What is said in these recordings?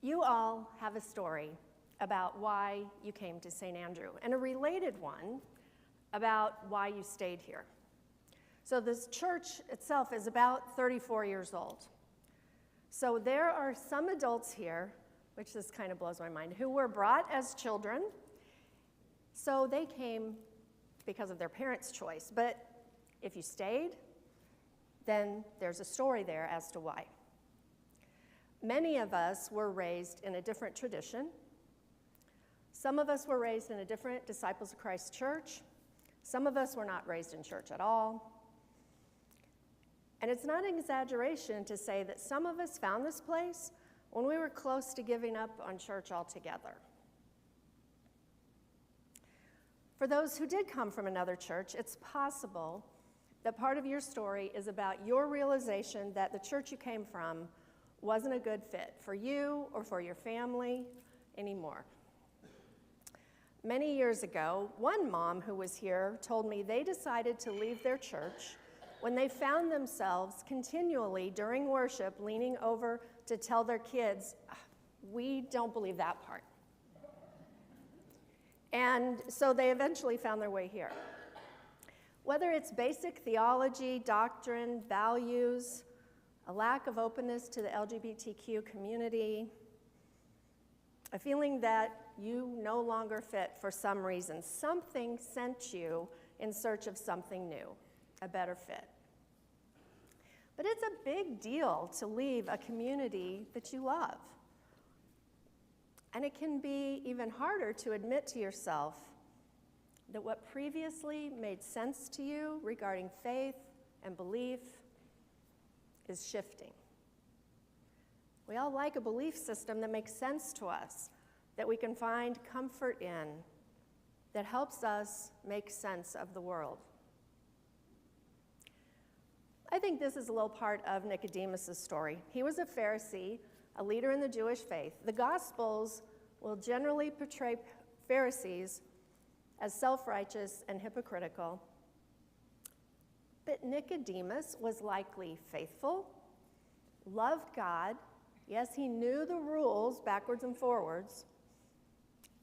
You all have a story about why you came to St. Andrew, and a related one about why you stayed here. So this church itself is about 34 years old. So there are some adults here, which this kind of blows my mind, who were brought as children. So they came because of their parents' choice. But if you stayed, then there's a story there as to why. Many of us were raised in a different tradition. Some of us were raised in a different Disciples of Christ church. Some of us were not raised in church at all. And it's not an exaggeration to say that some of us found this place when we were close to giving up on church altogether. For those who did come from another church, it's possible that part of your story is about your realization that the church you came from wasn't a good fit for you or for your family anymore. Many years ago, one mom who was here told me they decided to leave their church when they found themselves continually during worship leaning over to tell their kids, "We don't believe that part." And so they eventually found their way here. Whether it's basic theology, doctrine, values, a lack of openness to the LGBTQ community, a feeling that you no longer fit for some reason, something sent you in search of something new, a better fit. But it's a big deal to leave a community that you love. And it can be even harder to admit to yourself that what previously made sense to you regarding faith and belief is shifting. We all like a belief system that makes sense to us, that we can find comfort in, that helps us make sense of the world. I think this is a little part of Nicodemus' story. He was a Pharisee, a leader in the Jewish faith. The Gospels will generally portray Pharisees as self-righteous and hypocritical. But Nicodemus was likely faithful, loved God. Yes, he knew the rules backwards and forwards,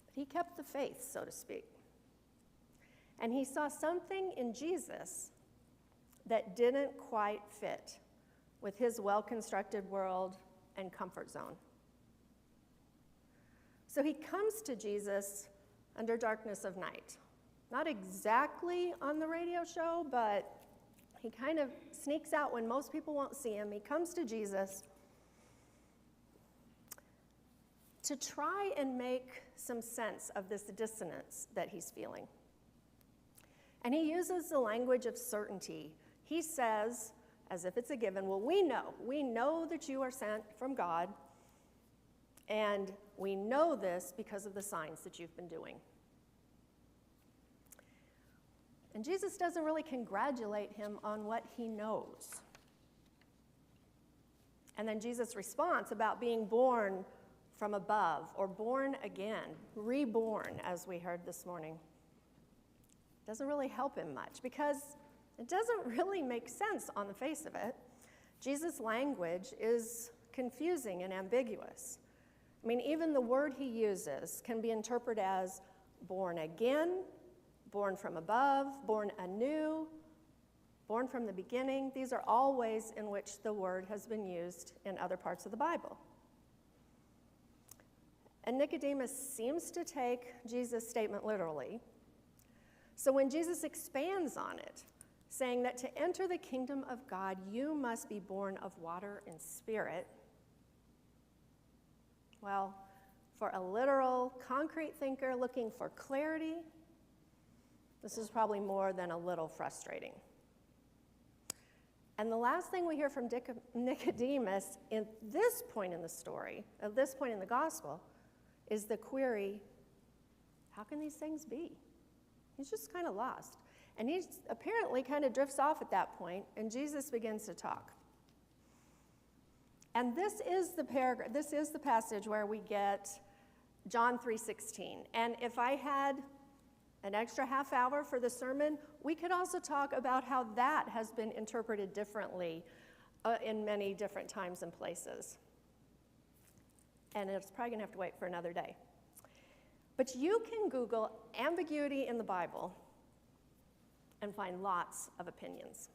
but he kept the faith, so to speak. And he saw something in Jesus that didn't quite fit with his well-constructed world and comfort zone. So he comes to Jesus under darkness of night. Not exactly on the radio show, but he kind of sneaks out when most people won't see him. He comes to Jesus to try and make some sense of this dissonance that he's feeling. And he uses the language of certainty. He says, as if it's a given, well, we know that you are sent from God, and we know this because of the signs that you've been doing. And Jesus doesn't really congratulate him on what he knows. And then Jesus' response about being born from above, or born again, reborn, as we heard this morning, doesn't really help him much, because it doesn't really make sense on the face of it. Jesus' language is confusing and ambiguous. I mean, even the word he uses can be interpreted as born again, born from above, born anew, born from the beginning. These are all ways in which the word has been used in other parts of the Bible. And Nicodemus seems to take Jesus' statement literally. So when Jesus expands on it, saying that to enter the kingdom of God, you must be born of water and spirit, well, for a literal, concrete thinker looking for clarity, this is probably more than a little frustrating. And the last thing we hear from Nicodemus at this point in the story, at this point in the gospel, is the query, how can these things be? He's just kind of lost. And he apparently kind of drifts off at that point, and Jesus begins to talk. And this is the passage where we get John 3:16. And if I had an extra half hour for the sermon, we could also talk about how that has been interpreted differently in many different times and places. and it's probably going to have to wait for another day. But you can Google ambiguity in the Bible and find lots of opinions.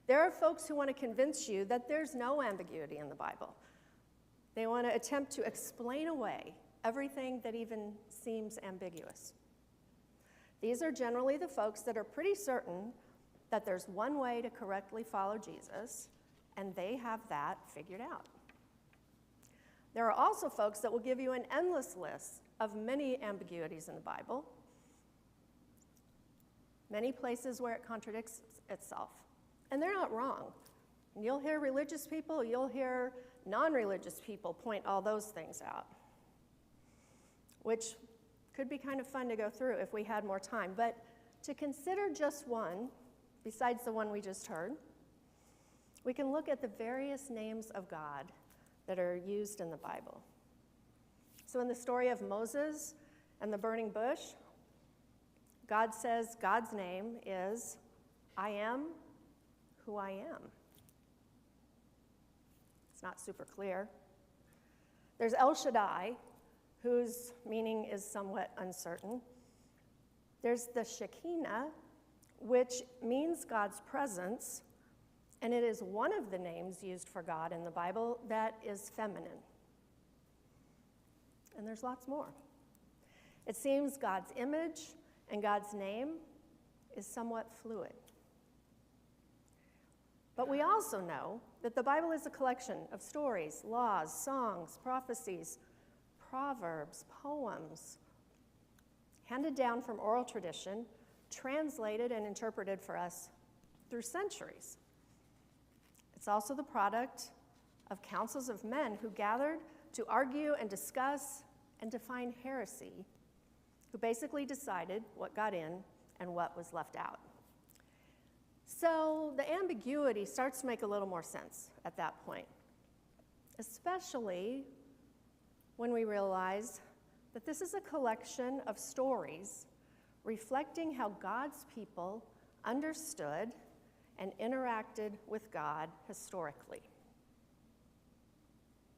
There are folks who want to convince you that there's no ambiguity in the Bible. They want to attempt to explain away everything that even seems ambiguous. These are generally the folks that are pretty certain that there's one way to correctly follow Jesus, and they have that figured out. There are also folks that will give you an endless list of many ambiguities in the Bible, many places where it contradicts itself. And they're not wrong. You'll hear religious people, you'll hear non-religious people point all those things out, which could be kind of fun to go through if we had more time. But to consider just one, besides the one we just heard, we can look at the various names of God that are used in the Bible. So in the story of Moses and the burning bush, God says God's name is, I am who I am. It's not super clear. There's El Shaddai, whose meaning is somewhat uncertain. There's the Shekinah, which means God's presence, and it is one of the names used for God in the Bible that is feminine. And there's lots more. It seems God's image and God's name is somewhat fluid. But we also know that the Bible is a collection of stories, laws, songs, prophecies, proverbs, poems, handed down from oral tradition, translated and interpreted for us through centuries. It's also the product of councils of men who gathered to argue and discuss and define heresy, who basically decided what got in and what was left out. So the ambiguity starts to make a little more sense at that point, especially when we realize that this is a collection of stories reflecting how God's people understood and interacted with God historically.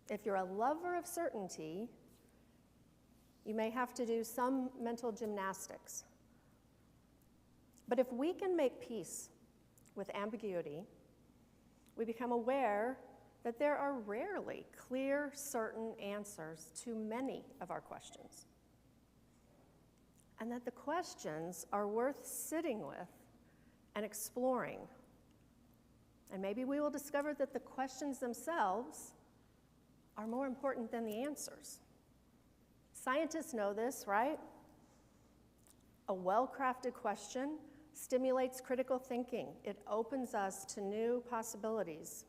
If you're a lover of certainty, you may have to do some mental gymnastics. But if we can make peace with ambiguity, we become aware that there are rarely clear, certain answers to many of our questions, and that the questions are worth sitting with and exploring. And maybe we will discover that the questions themselves are more important than the answers. Scientists know this, right? A well-crafted question stimulates critical thinking. It opens us to new possibilities.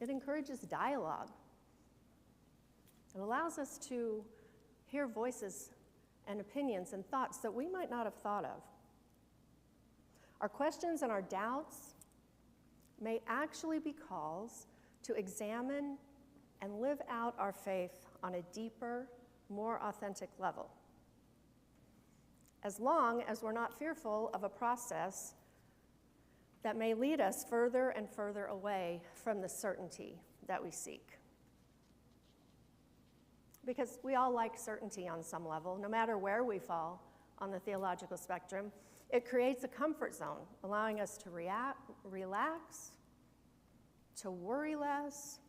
It encourages dialogue. It allows us to hear voices and opinions and thoughts that we might not have thought of. Our questions and our doubts may actually be calls to examine and live out our faith on a deeper, more authentic level, as long as we're not fearful of a process that may lead us further and further away from the certainty that we seek. Because we all like certainty on some level, no matter where we fall on the theological spectrum. It creates a comfort zone, allowing us to relax, to worry less,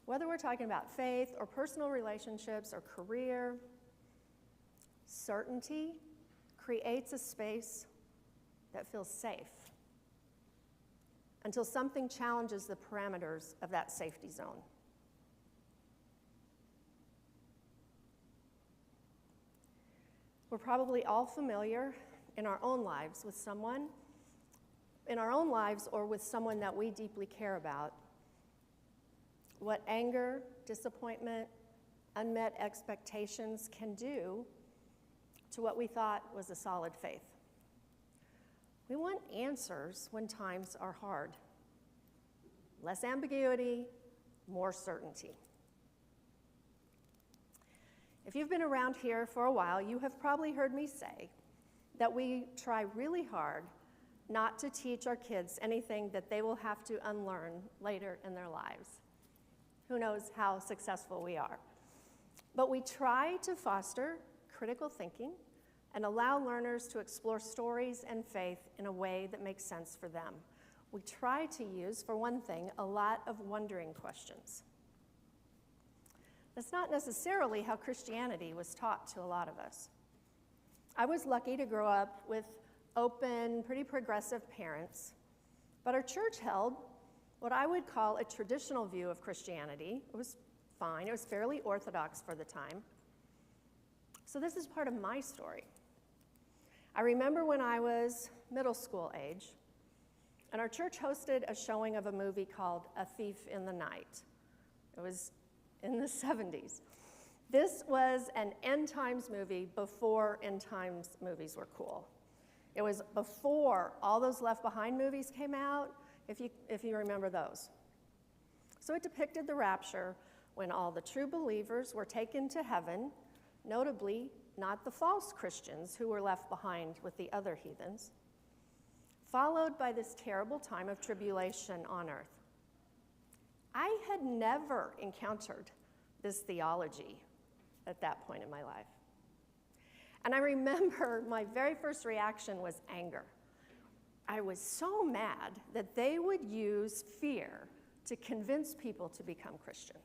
whether we're talking about faith or personal relationships or career. Certainty creates a space that feels safe until something challenges the parameters of that safety zone. We're probably all familiar in our own lives with someone, or with someone that we deeply care about, what anger, disappointment, unmet expectations can do to what we thought was a solid faith. We want answers when times are hard. Less ambiguity, more certainty. If you've been around here for a while, you have probably heard me say that we try really hard not to teach our kids anything that they will have to unlearn later in their lives. Who knows how successful we are? But we try to foster critical thinking and allow learners to explore stories and faith in a way that makes sense for them. We try to use, for one thing, a lot of wondering questions. That's not necessarily how Christianity was taught to a lot of us. I was lucky to grow up with open, pretty progressive parents, but our church held what I would call a traditional view of Christianity. It was fine, it was fairly orthodox for the time. So this is part of my story. I remember when I was middle school age, and our church hosted a showing of a movie called A Thief in the Night. It was in the 70s. This was an end times movie before end times movies were cool. It was before all those Left Behind movies came out, if you remember those. So it depicted the rapture when all the true believers were taken to heaven, notably not the false Christians who were left behind with the other heathens, followed by this terrible time of tribulation on earth. I had never encountered this theology at that point in my life. And I remember my very first reaction was anger. I was so mad that they would use fear to convince people to become Christian.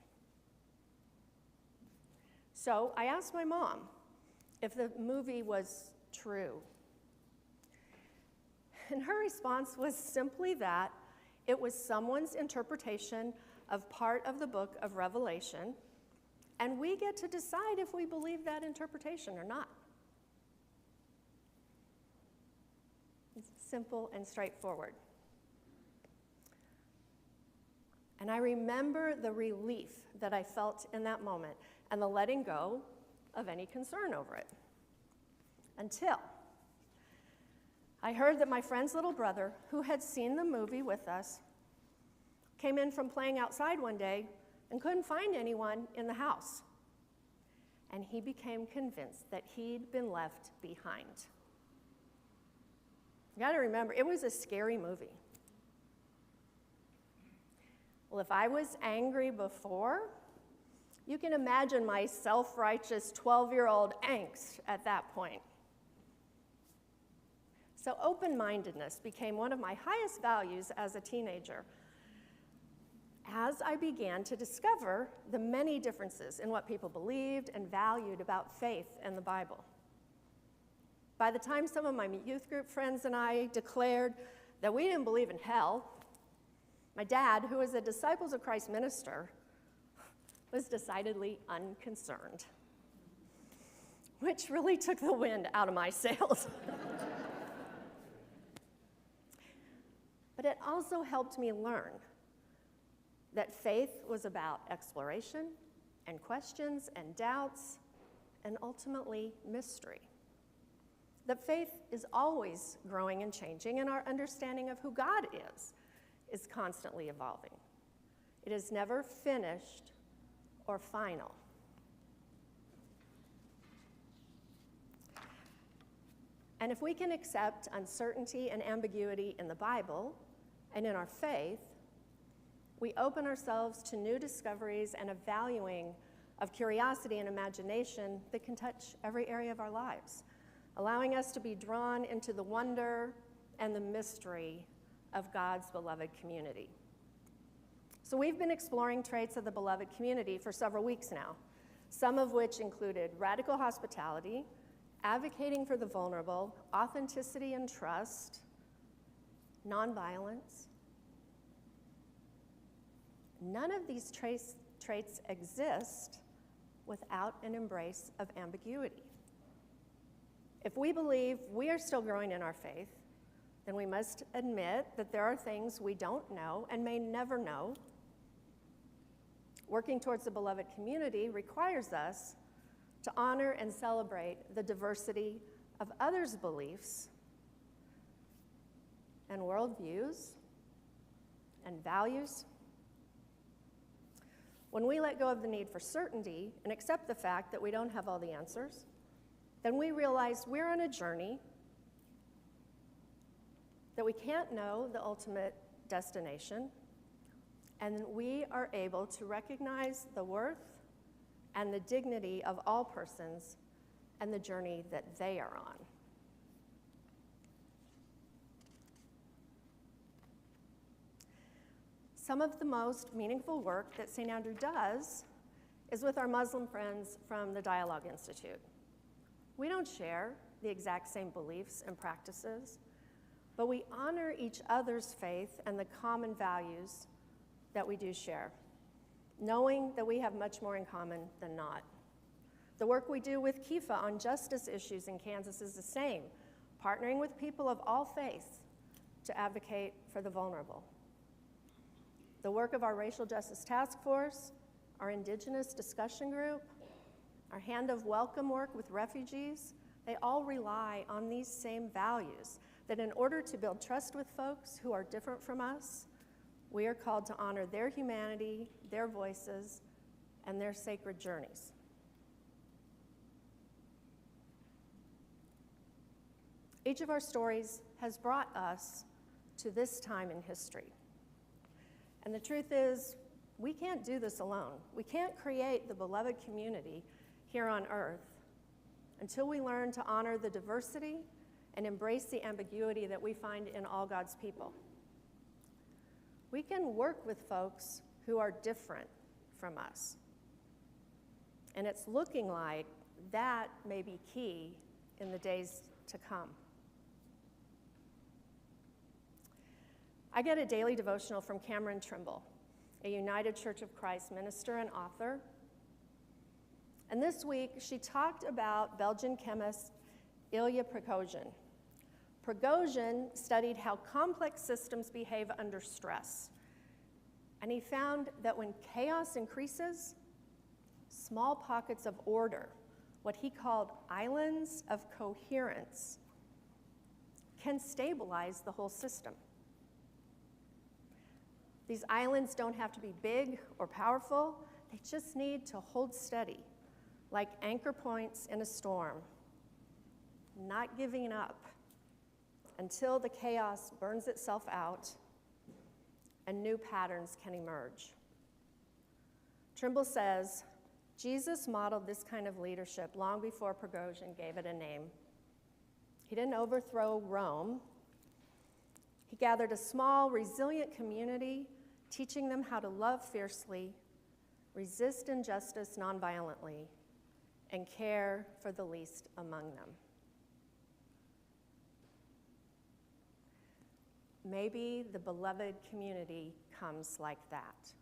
So I asked my mom if the movie was true. And her response was simply that it was someone's interpretation of part of the book of Revelation, and we get to decide if we believe that interpretation or not. It's simple and straightforward. And I remember the relief that I felt in that moment and the letting go of any concern over it. Until I heard that my friend's little brother, who had seen the movie with us, came in from playing outside one day and couldn't find anyone in the house. And he became convinced that he'd been left behind. You gotta remember, it was a scary movie. Well, if I was angry before, you can imagine my self-righteous 12-year-old angst at that point. So open-mindedness became one of my highest values as a teenager, as I began to discover the many differences in what people believed and valued about faith and the Bible. By the time some of my youth group friends and I declared that we didn't believe in hell, my dad, who was a Disciples of Christ minister, was decidedly unconcerned, which really took the wind out of my sails. But it also helped me learn that faith was about exploration and questions and doubts and ultimately mystery. That faith is always growing and changing, and our understanding of who God is constantly evolving. It is never finished or final. And if we can accept uncertainty and ambiguity in the Bible and in our faith, we open ourselves to new discoveries and a valuing of curiosity and imagination that can touch every area of our lives, allowing us to be drawn into the wonder and the mystery of God's beloved community. So we've been exploring traits of the beloved community for several weeks now, some of which included radical hospitality, advocating for the vulnerable, authenticity and trust, nonviolence. None of these traits exist without an embrace of ambiguity. If we believe we are still growing in our faith, then we must admit that there are things we don't know and may never know. Working towards the beloved community requires us to honor and celebrate the diversity of others' beliefs and worldviews and values. When we let go of the need for certainty and accept the fact that we don't have all the answers, then we realize we're on a journey, that we can't know the ultimate destination, and we are able to recognize the worth and the dignity of all persons and the journey that they are on. Some of the most meaningful work that St. Andrew does is with our Muslim friends from the Dialogue Institute. We don't share the exact same beliefs and practices, but we honor each other's faith and the common values that we do share, knowing that we have much more in common than not. The work we do with Kifa on justice issues in Kansas is the same, partnering with people of all faiths to advocate for the vulnerable. The work of our Racial Justice Task Force, our Indigenous Discussion Group, our Hand of Welcome work with refugees, they all rely on these same values, that in order to build trust with folks who are different from us, we are called to honor their humanity, their voices, and their sacred journeys. Each of our stories has brought us to this time in history. And the truth is, we can't do this alone. We can't create the beloved community here on earth until we learn to honor the diversity and embrace the ambiguity that we find in all God's people. We can work with folks who are different from us. And it's looking like that may be key in the days to come. I get a daily devotional from Cameron Trimble, a United Church of Christ minister and author. And this week, she talked about Belgian chemist Ilya Prigogine. Prigogine studied how complex systems behave under stress. And he found that when chaos increases, small pockets of order, what he called islands of coherence, can stabilize the whole system. These islands don't have to be big or powerful. They just need to hold steady, like anchor points in a storm, not giving up until the chaos burns itself out and new patterns can emerge. Trimble says, Jesus modeled this kind of leadership long before Prigogine gave it a name. He didn't overthrow Rome. He gathered a small, resilient community, teaching them how to love fiercely, resist injustice nonviolently, and care for the least among them. Maybe the beloved community comes like that.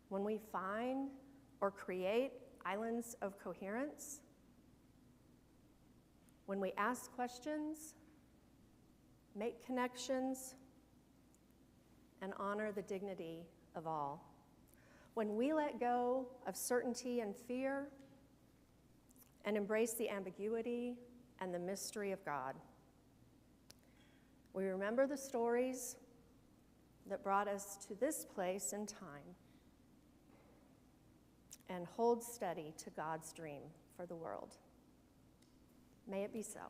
When we find or create islands of coherence, when we ask questions, make connections, and honor the dignity of all. When we let go of certainty and fear and embrace the ambiguity and the mystery of God, we remember the stories that brought us to this place in time and hold steady to God's dream for the world. May it be so.